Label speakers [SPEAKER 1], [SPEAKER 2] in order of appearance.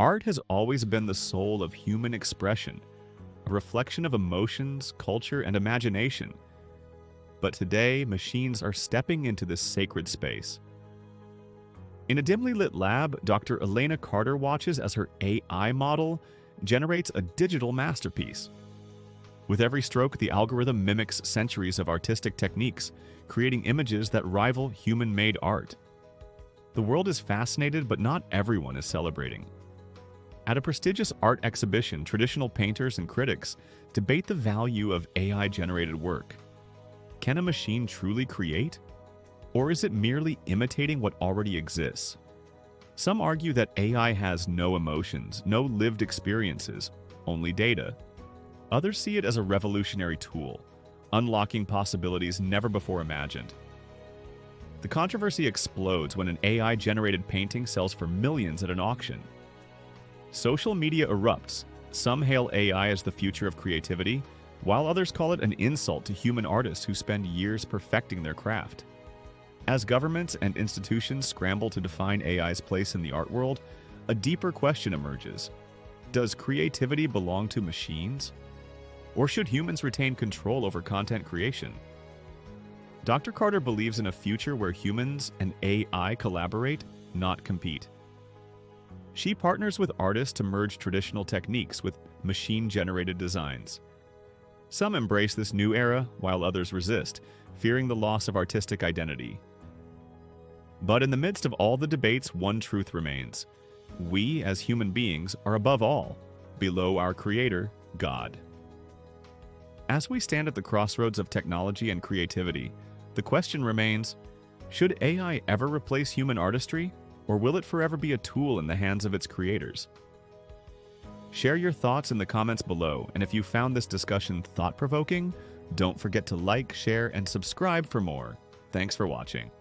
[SPEAKER 1] Art has always been the soul of human expression, a reflection of emotions, culture, and imagination. But today, machines are stepping into this sacred space. In a dimly lit lab, Dr. Elena Carter watches as her AI model generates a digital masterpiece. With every stroke, the algorithm mimics centuries of artistic techniques, creating images that rival human-made art. The world is fascinated, but not everyone is celebrating. At a prestigious art exhibition, traditional painters and critics debate the value of AI-generated work. Can a machine truly create? Or is it merely imitating what already exists? Some argue that AI has no emotions, no lived experiences, only data. Others see it as a revolutionary tool, unlocking possibilities never before imagined. The controversy explodes when an AI-generated painting sells for millions at an auction. Social media erupts. Some hail AI as the future of creativity, while others call it an insult to human artists who spend years perfecting their craft. As governments and institutions scramble to define AI's place in the art world, a deeper question emerges. Does creativity belong to machines? Or should humans retain control over content creation? Dr. Carter believes in a future where humans and AI collaborate, not compete. She partners with artists to merge traditional techniques with machine-generated designs. Some embrace this new era, while others resist, fearing the loss of artistic identity. But in the midst of all the debates, one truth remains. We, as human beings, are above all, below our Creator, God. As we stand at the crossroads of technology and creativity, the question remains, should AI ever replace human artistry? Or will it forever be a tool in the hands of its creators? Share your thoughts in the comments below, and if you found this discussion thought-provoking, don't forget to like, share, and subscribe for more. Thanks for watching.